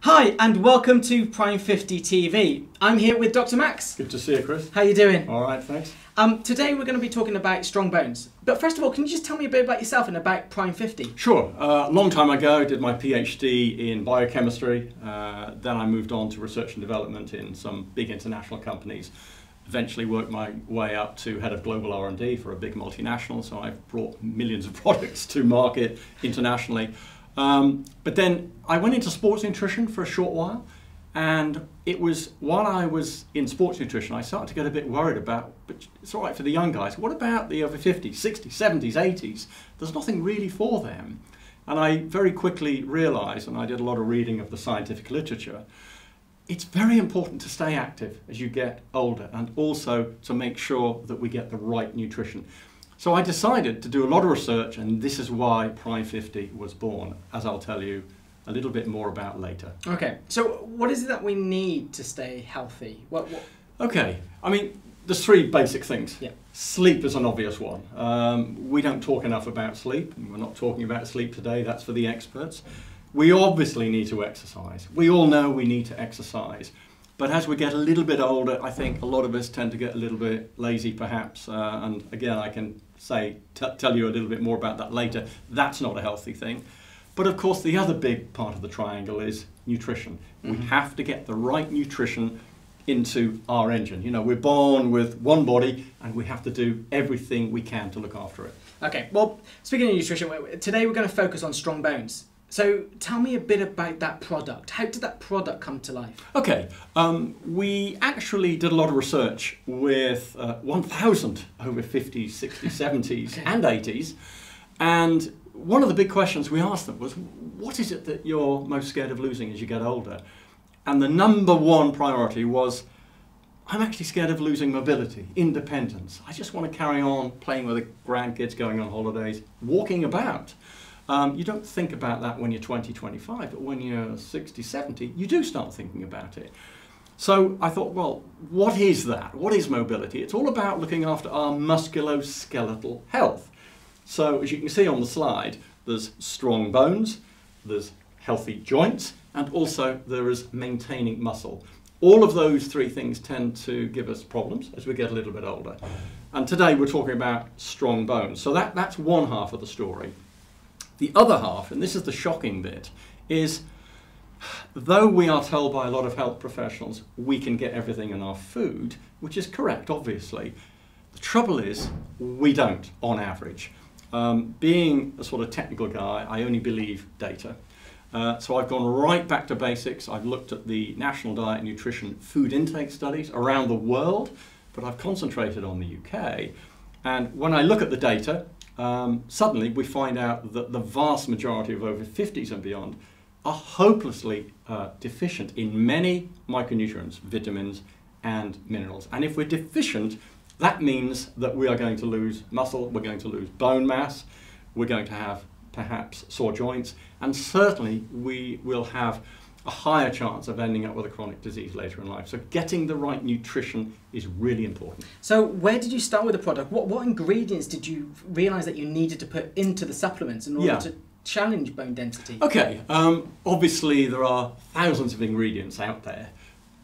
Hi and welcome to Prime 50 TV. I'm here with Dr. Max. Good to see you, Chris. How are you doing? All right, thanks. Today we're going to be talking about strong bones. But first of all, can you just tell me a bit about yourself and about Prime 50? Sure. A long time ago, I did my PhD in biochemistry. Then I moved on to research and development in some big international companies. Eventually worked my way up to head of global R&D for a big multinational. So I've brought millions of products to market internationally. But then I went into sports nutrition for a short while, and it was while I was in sports nutrition I started to get a bit worried about, but it's all right for the young guys, what about the over 50s, 60s, 70s, 80s? There's nothing really for them. And I very quickly realized, and I did a lot of reading of the scientific literature, it's very important to stay active as you get older, and also to make sure that we get the right nutrition. So I decided to do a lot of research, and this is why Prime 50 was born, as I'll tell you a little bit more about later. Okay, so what is it that we need to stay healthy? Okay, I mean, there's three basic things. Yeah. Sleep is an obvious one. We don't talk enough about sleep, and we're not talking about sleep today, that's for the experts. We obviously need to exercise. We all know we need to exercise. But as we get a little bit older, I think a lot of us tend to get a little bit lazy perhaps, and again I can tell you a little bit more about that later. That's not a healthy thing. But of course the other big part of the triangle is nutrition. We have to get the right nutrition into our engine. You know, we're born with one body and we have to do everything we can to look after it. Okay, well, speaking of nutrition, today we're going to focus on strong bones. So tell me a bit about that product. How did that product come to life? Okay, we actually did a lot of research with 1,000 over 50s, 60s, 70s and 80s. And one of the big questions we asked them was, what is it that you're most scared of losing as you get older? And the number one priority was, I'm actually scared of losing mobility, independence. I just want to carry on playing with the grandkids, going on holidays, walking about. You don't think about that when you're 20, 25, but when you're 60, 70, you do start thinking about it. So I thought, well, what is that? What is mobility? It's all about looking after our musculoskeletal health. So as you can see on the slide, there's strong bones, there's healthy joints, and also there is maintaining muscle. All of those three things tend to give us problems as we get a little bit older. And today we're talking about strong bones. So that's one half of the story. The other half, and this is the shocking bit, is though we are told by a lot of health professionals we can get everything in our food, which is correct, obviously, the trouble is we don't, on average. Being a sort of technical guy, I only believe data. So I've gone right back to basics. I've looked at the National Diet and Nutrition food intake studies around the world, but I've concentrated on the UK. And when I look at the data, suddenly we find out that the vast majority of over 50s and beyond are hopelessly deficient in many micronutrients, vitamins and minerals. And if we're deficient, that means that we are going to lose muscle, we're going to lose bone mass, we're going to have perhaps sore joints, and certainly we will have a higher chance of ending up with a chronic disease later in life. So getting the right nutrition is really important. So where did you start with the product? What ingredients did you realise that you needed to put into the supplements in order to challenge bone density? Okay, obviously there are thousands of ingredients out there,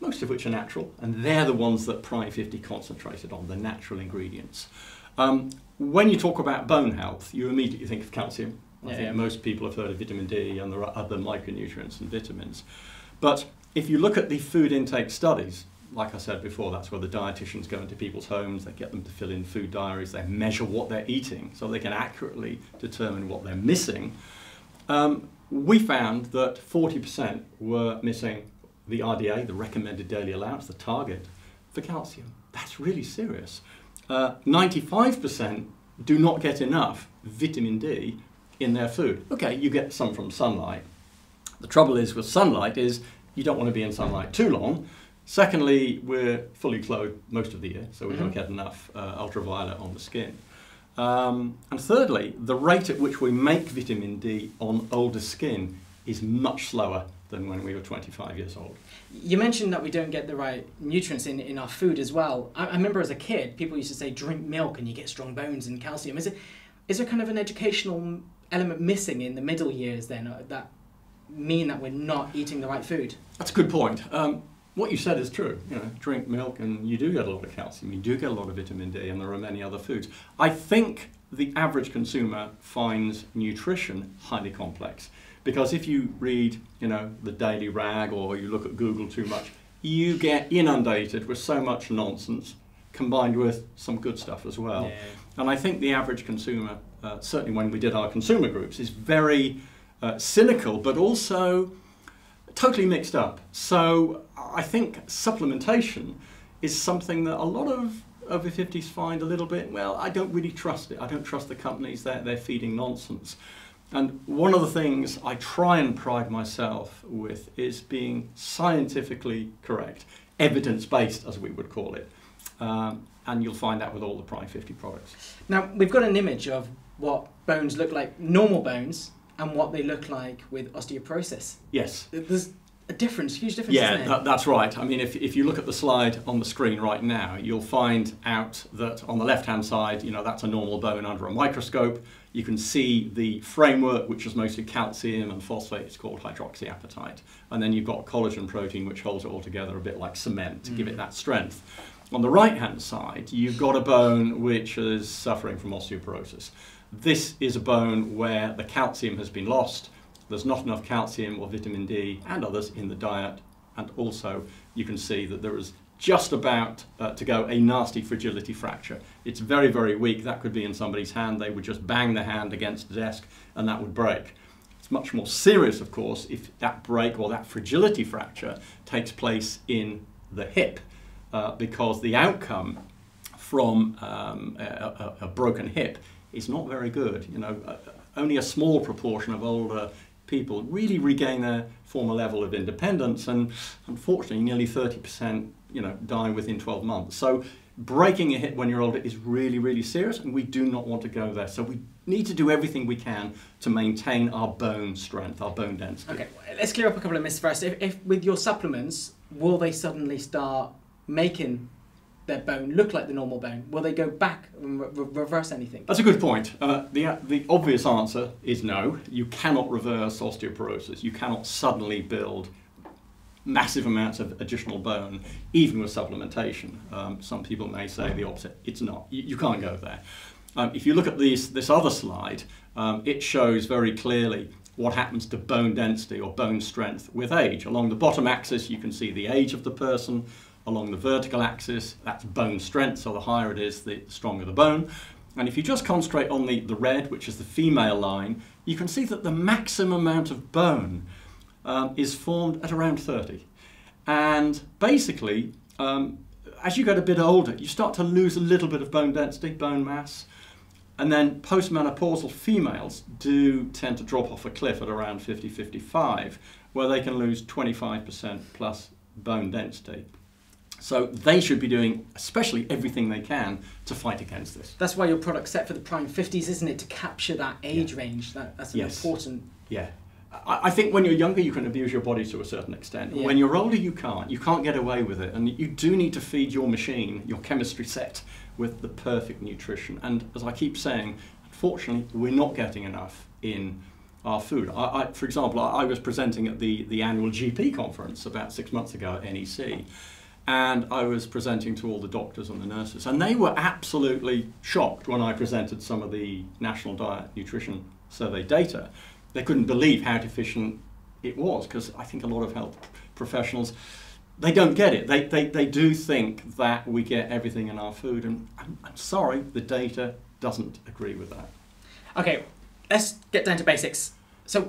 most of which are natural, and they're the ones that Prime 50 concentrated on, the natural ingredients. When you talk about bone health, you immediately think of calcium. I think most people have heard of vitamin D, and there are other micronutrients and vitamins. But if you look at the food intake studies, like I said before, that's where the dietitians go into people's homes, they get them to fill in food diaries, they measure what they're eating so they can accurately determine what they're missing. We found that 40% were missing the RDA, the recommended daily allowance, the target for calcium. That's really serious. 95% do not get enough vitamin D in their food. Okay, you get some from sunlight. The trouble is with sunlight is you don't want to be in sunlight too long. Secondly, we're fully clothed most of the year, so we don't get enough ultraviolet on the skin. And thirdly, the rate at which we make vitamin D on older skin is much slower than when we were 25 years old. You mentioned that we don't get the right nutrients in our food as well. I remember as a kid, people used to say drink milk and you get strong bones and calcium. Is there kind of an educational element missing in the middle years then that mean that we're not eating the right food? That's a good point. What you said is true. You know, drink milk and you do get a lot of calcium, you do get a lot of vitamin D, and there are many other foods. I think the average consumer finds nutrition highly complex, because if you read, you know, the Daily Rag or you look at Google too much, you get inundated with so much nonsense combined with some good stuff as well. Yeah. And I think the average consumer, certainly when we did our consumer groups, is very cynical, but also totally mixed up. So I think supplementation is something that a lot of over 50s find a little bit, well, I don't really trust it. I don't trust the companies that they're feeding nonsense. And one of the things I try and pride myself with is being scientifically correct, evidence-based as we would call it. And you'll find that with all the Prime 50 products. Now, we've got an image of what bones look like, normal bones, and what they look like with osteoporosis. Yes. There's a difference, huge difference, isn't there? Yeah, that's right. I mean, if you look at the slide on the screen right now, you'll find out that on the left-hand side, you know, that's a normal bone under a microscope. You can see the framework, which is mostly calcium and phosphate. It's called hydroxyapatite. And then you've got collagen protein, which holds it all together a bit like cement to give it that strength. On the right-hand side, you've got a bone which is suffering from osteoporosis. This is a bone where the calcium has been lost. There's not enough calcium or vitamin D and others in the diet. And also, you can see that there is just about to go a nasty fragility fracture. It's very, very weak. That could be in somebody's hand. They would just bang the hand against the desk and that would break. It's much more serious, of course, if that break or that fragility fracture takes place in the hip, because the outcome from a broken hip is not very good. You know, only a small proportion of older people really regain their former level of independence, and unfortunately nearly 30%, you know, die within 12 months. So breaking a hip when you're older is really, really serious, and we do not want to go there. So we need to do everything we can to maintain our bone strength, our bone density. Okay, let's clear up a couple of myths first. If with your supplements, will they suddenly start making their bone look like the normal bone? Will they go back and reverse anything? That's a good point. The obvious answer is no. You cannot reverse osteoporosis. You cannot suddenly build massive amounts of additional bone, even with supplementation. Some people may say the opposite. It's not. You can't go there. If you look at this other slide, it shows very clearly what happens to bone density or bone strength with age. Along the bottom axis, you can see the age of the person. Along the vertical axis, that's bone strength, so the higher it is, the stronger the bone. And if you just concentrate on the red, which is the female line, you can see that the maximum amount of bone is formed at around 30. And basically, as you get a bit older, you start to lose a little bit of bone density, bone mass. And then postmenopausal females do tend to drop off a cliff at around 50, 55, where they can lose 25% plus bone density. So they should be doing especially everything they can to fight against this. That's why your product's set for the Prime 50s, isn't it? To capture that age range. That's an important... Yeah. I think when you're younger, you can abuse your body to a certain extent. Yeah. When you're older, you can't. You can't get away with it. And you do need to feed your machine, your chemistry set, with the perfect nutrition. And as I keep saying, unfortunately, we're not getting enough in our food. For example, I was presenting at the annual GP conference about 6 months ago at NEC. And I was presenting to all the doctors and the nurses, and they were absolutely shocked when I presented some of the National Diet Nutrition Survey data. They couldn't believe how deficient it was, because I think a lot of health professionals, they don't get it. They do think that we get everything in our food, and I'm sorry, the data doesn't agree with that. Okay, let's get down to basics. So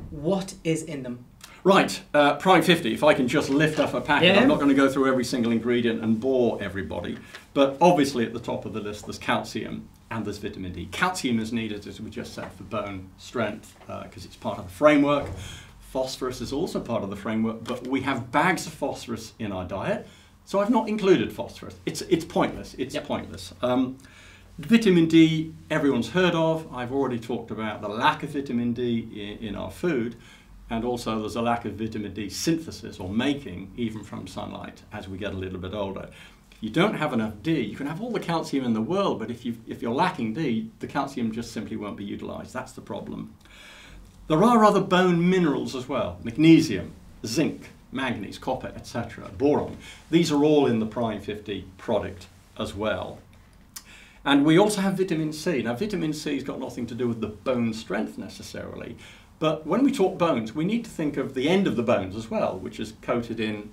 what is in them? Right, Prime 50, if I can just lift up a packet. I'm not going to go through every single ingredient and bore everybody, but obviously at the top of the list there's calcium and there's vitamin D. Calcium is needed, as we just said, for bone strength, because it's part of the framework. Phosphorus is also part of the framework, but we have bags of phosphorus in our diet, so I've not included phosphorus. It's pointless. It's pointless. Vitamin D, everyone's heard of. I've already talked about the lack of vitamin D in our food. And also there's a lack of vitamin D synthesis or making, even from sunlight, as we get a little bit older. If you don't have enough D, you can have all the calcium in the world, but if you're lacking D, the calcium just simply won't be utilized. That's the problem. There are other bone minerals as well: magnesium, zinc, manganese, copper, etc., boron. These are all in the Prime 50 product as well. And we also have vitamin C. Now, vitamin C has got nothing to do with the bone strength necessarily, but when we talk bones, we need to think of the end of the bones as well, which is coated in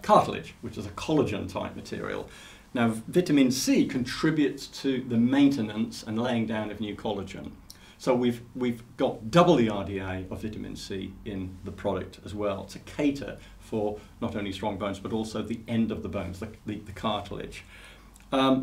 cartilage, which is a collagen type material. Now, vitamin C contributes to the maintenance and laying down of new collagen. So we've got double the RDA of vitamin C in the product as well to cater for not only strong bones but also the end of the bones, the cartilage.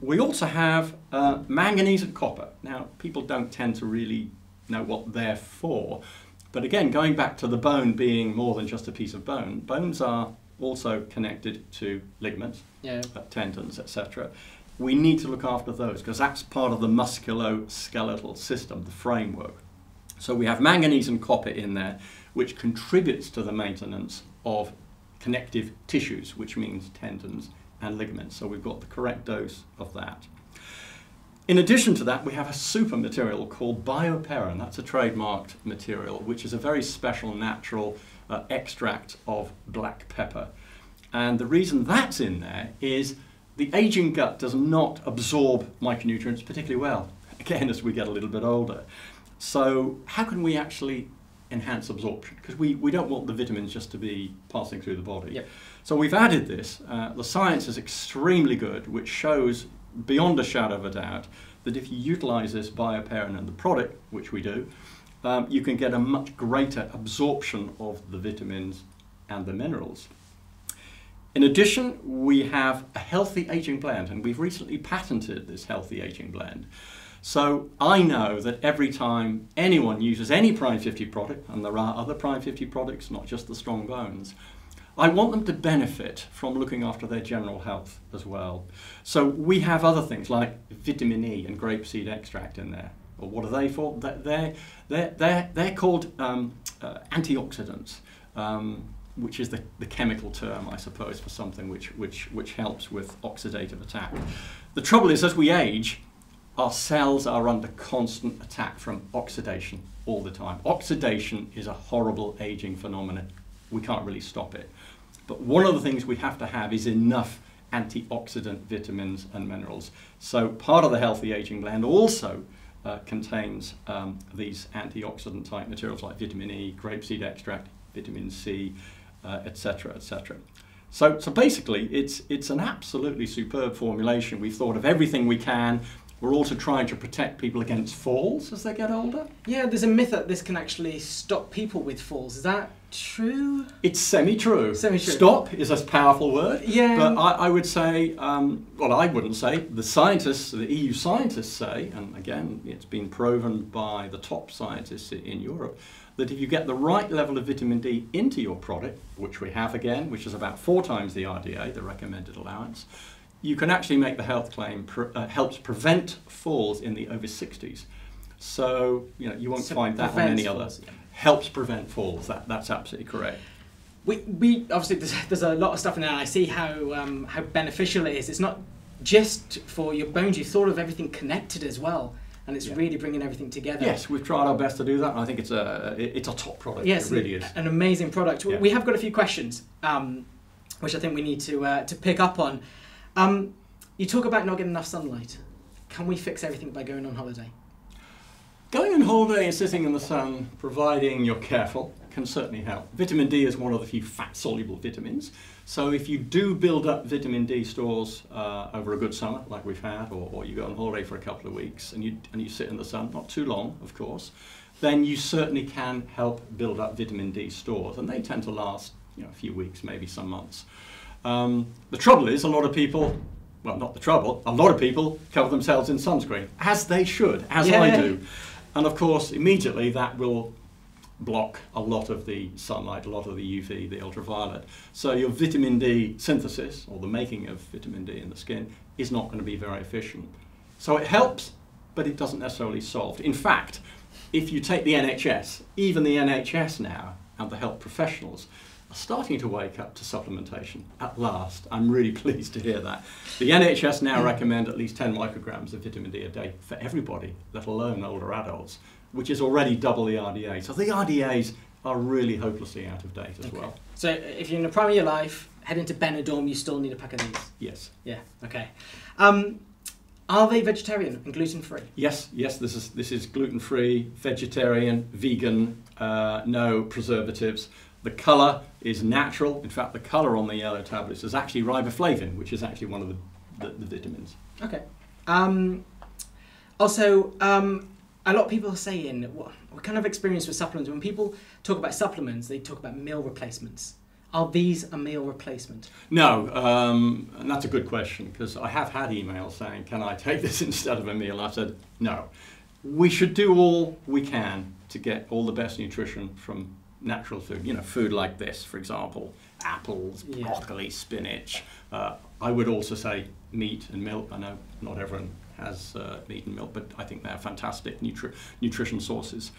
We also have manganese and copper. Now, people don't tend to really know what they're for, but again, going back to the bone being more than just a piece of bone, bones are also connected to ligaments, tendons, etc. We need to look after those because that's part of the musculoskeletal system, the framework. So we have manganese and copper in there, which contributes to the maintenance of connective tissues, which means tendons and ligaments. So we've got the correct dose of that. In addition to that, we have a super material called bioperin. That's a trademarked material, which is a very special natural extract of black pepper. And the reason that's in there is the aging gut does not absorb micronutrients particularly well, again, as we get a little bit older. So how can we actually enhance absorption? Because we don't want the vitamins just to be passing through the body. Yep. So we've added this. The science is extremely good, which shows beyond a shadow of a doubt that if you utilize this bioperin in the product, which we do, you can get a much greater absorption of the vitamins and the minerals. In addition, we have a healthy aging blend, and we've recently patented this healthy aging blend. So I know that every time anyone uses any Prime 50 product, and there are other Prime 50 products, not just the strong bones, I want them to benefit from looking after their general health as well. So we have other things like vitamin E and grapeseed extract in there. Well, what are they for? They're called antioxidants. Which is the chemical term, I suppose, for something which helps with oxidative attack. The trouble is, as we age, our cells are under constant attack from oxidation all the time. Oxidation is a horrible aging phenomenon. We can't really stop it. But one of the things we have to have is enough antioxidant vitamins and minerals. So part of the healthy aging blend also contains these antioxidant type materials like vitamin E, grapeseed extract, vitamin C, etc., etc. So basically, it's an absolutely superb formulation. We've thought of everything we can. We're also trying to protect people against falls as they get older. Yeah, there's a myth that this can actually stop people with falls. Is that true? It's semi-true. Semi-true. Stop is a powerful word. Yeah. But I would say, well, I wouldn't say. The scientists, the EU scientists say, and again, it's been proven by the top scientists in Europe, that if you get the right level of vitamin D into your product, which we have again, which is about 4 times the RDA, the recommended allowance, you can actually make the health claim helps prevent falls in the over 60s. So you won't find that on any other. Yeah. Helps prevent falls. That's absolutely correct. We obviously there's a lot of stuff in there. And I see how beneficial it is. It's not just for your bones. You thought of everything connected as well. And it's really bringing everything together. Yes, we've tried our best to do that, and I think it's a top product. Yes, it really is. An amazing product. Yeah. We have got a few questions, which I think we need to pick up on. You talk about not getting enough sunlight. Can we fix everything by going on holiday? Going on holiday and sitting in the sun, providing you're careful, can certainly help. Vitamin D is one of the few fat-soluble vitamins. So if you do build up vitamin D stores over a good summer, like we've had, or you go on holiday for a couple of weeks and you sit in the sun, not too long, of course, then you certainly can help build up vitamin D stores, and they tend to last a few weeks, maybe some months. The trouble is, a lot of people, well, not the trouble, a lot of people cover themselves in sunscreen, as they should, as I do. And of course, immediately that will block a lot of the sunlight, a lot of the UV, the ultraviolet. So your vitamin D synthesis, or the making of vitamin D in the skin, is not going to be very efficient. So it helps, but it doesn't necessarily solve. In fact, if you take the NHS, even the NHS now, and the health professionals, are starting to wake up to supplementation at last. I'm really pleased to hear that. The NHS now recommend at least 10 micrograms of vitamin D a day for everybody, let alone older adults. which is already double the RDA. So the RDAs are really hopelessly out of date as well. So if you're in the prime of your life, head into Benidorm, you still need a pack of these? Yes. Yeah, okay. Are they vegetarian and gluten-free? Yes, this is gluten-free, vegetarian, vegan, no preservatives. The colour is natural. In fact, the colour on the yellow tablets is actually riboflavin, which is actually one of the vitamins. Okay. Also, a lot of people are saying, what kind of experience with supplements? When people talk about supplements, they talk about meal replacements. Are these a meal replacement? No, and that's a good question, because I have had emails saying, can I take this instead of a meal? I've said, no. We should do all we can to get all the best nutrition from natural food. You know, food like this, for example, apples, broccoli, spinach. I would also say meat and milk. I know not everyone has meat and milk, but I think they're fantastic nutrition sources.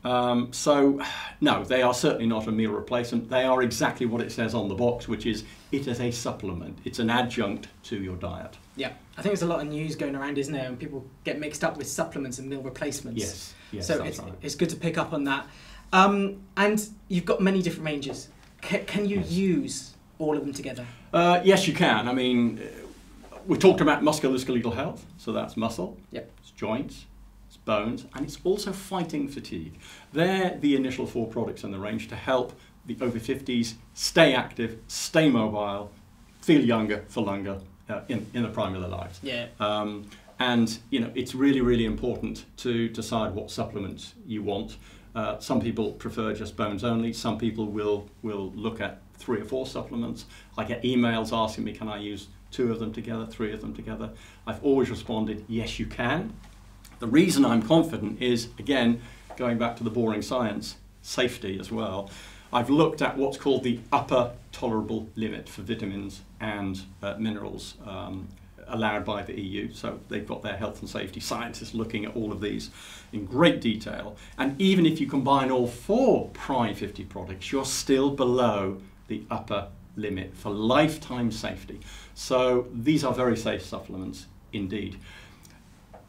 So, no, they are certainly not a meal replacement. They are exactly what it says on the box, which is it is a supplement. It's an adjunct to your diet. Yeah, I think there's a lot of news going around, isn't there? And people get mixed up with supplements and meal replacements. Yes, so that's right. It's good to pick up on that. And you've got many different ranges. Can you use all of them together? Yes, you can. I mean, we talked about musculoskeletal health, so that's muscle, it's joints, it's bones, and it's also fighting fatigue. They're the initial 4 products in the range to help the over 50s stay active, stay mobile, feel younger for longer in the prime of their lives. Yeah. And you know, it's really, really important to decide what supplements you want. Some people prefer just bones only. Some people will look at 3 or 4 supplements. I get emails asking me, can I use 2 of them together, 3 of them together? I've always responded, yes, you can. The reason I'm confident is, again, going back to the boring science, safety as well. I've looked at what's called the upper tolerable limit for vitamins and minerals allowed by the EU. So they've got their health and safety scientists looking at all of these in great detail. And even if you combine all 4 Prime 50 products, you're still below the upper limit for lifetime safety. So these are very safe supplements indeed.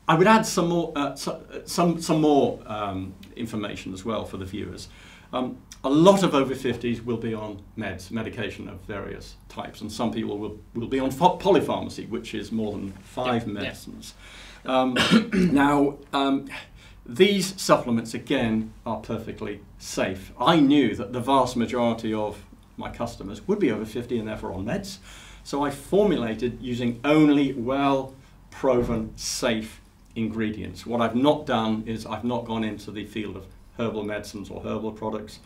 I would add some more information as well for the viewers. A lot of over 50s will be on medication of various types, and some people will be on polypharmacy, which is more than 5 medicines. Now, these supplements, again, are perfectly safe. I knew that the vast majority of my customers would be over 50 and therefore on meds, so I formulated using only well-proven, safe ingredients. What I've not done is I've not gone into the field of herbal medicines or herbal products.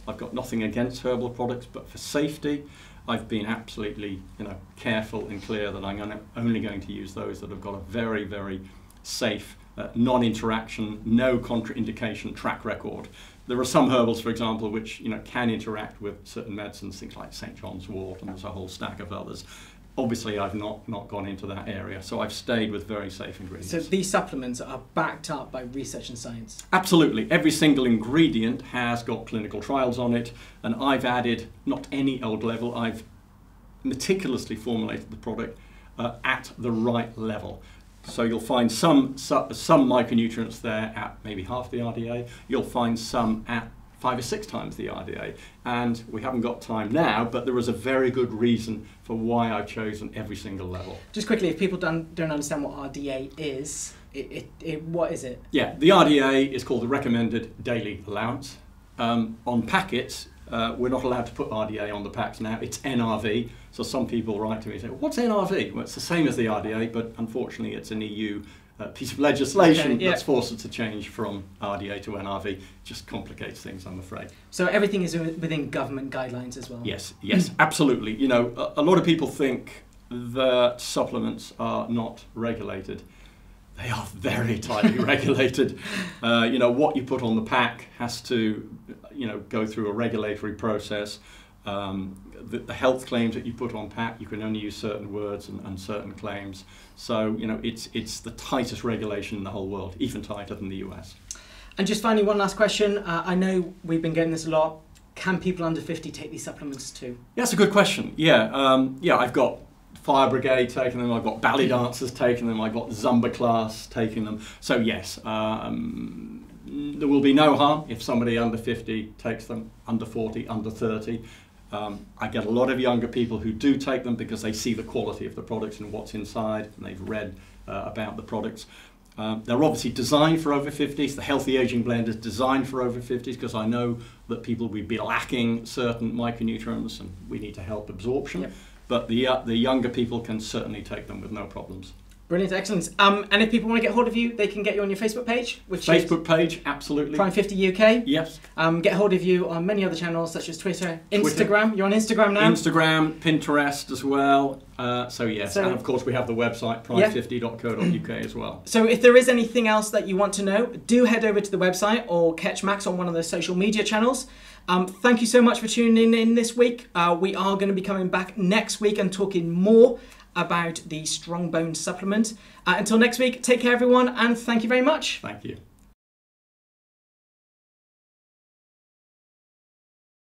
I've got nothing against herbal products, but for safety, I've been absolutely, careful and clear that I'm only going to use those that have got a very, very safe, non-interaction, no contraindication track record. There are some herbals, for example, which can interact with certain medicines, things like St. John's wort, and there's a whole stack of others. Obviously, I've not gone into that area, so I've stayed with very safe ingredients. So these supplements are backed up by research and science? Absolutely. Every single ingredient has got clinical trials on it, and I've added not any old level, I've meticulously formulated the product at the right level. So you'll find some micronutrients there at maybe half the RDA. You'll find some at 5 or 6 times the RDA. And we haven't got time now, but there is a very good reason for why I've chosen every single level. Just quickly, if people don't understand what RDA is, what is it? Yeah, the RDA is called the Recommended Daily Allowance. On packets, we're not allowed to put RDA on the packs now. It's NRV. So some people write to me and say, what's NRV? Well, it's the same as the RDA, but unfortunately it's an EU piece of legislation that's forced us to change from RDA to NRV. It just complicates things, I'm afraid. So everything is within government guidelines as well? Yes, absolutely. A lot of people think that supplements are not regulated. They are very tightly regulated. What you put on the pack has to, go through a regulatory process. The health claims that you put on pack, you can only use certain words and certain claims. So, it's the tightest regulation in the whole world, even tighter than the US. And just finally, one last question. I know we've been getting this a lot. Can people under 50 take these supplements too? Yeah, that's a good question. I've got Fire Brigade taking them, I've got ballet dancers taking them, I've got Zumba class taking them. So yes, there will be no harm if somebody under 50 takes them, under 40, under 30. I get a lot of younger people who do take them because they see the quality of the products and what's inside, and they've read about the products. They're obviously designed for over 50s. The Healthy Aging Blend is designed for over 50s because I know that people will be lacking certain micronutrients and we need to help absorption. Yep. But the younger people can certainly take them with no problems. Brilliant, excellent. And if people want to get hold of you, they can get you on your Facebook page, which Facebook page, absolutely. Prime 50 UK. Yes. Get hold of you on many other channels such as Twitter, Instagram. You're on Instagram now? Instagram, Pinterest as well. So yes, and of course we have the website prime50.co.uk as well. So if there is anything else that you want to know, do head over to the website or catch Max on one of the social media channels. Thank you so much for tuning in this week. We are going to be coming back next week and talking more about the Strong Bone supplement. Until next week, take care everyone, and thank you very much. Thank you.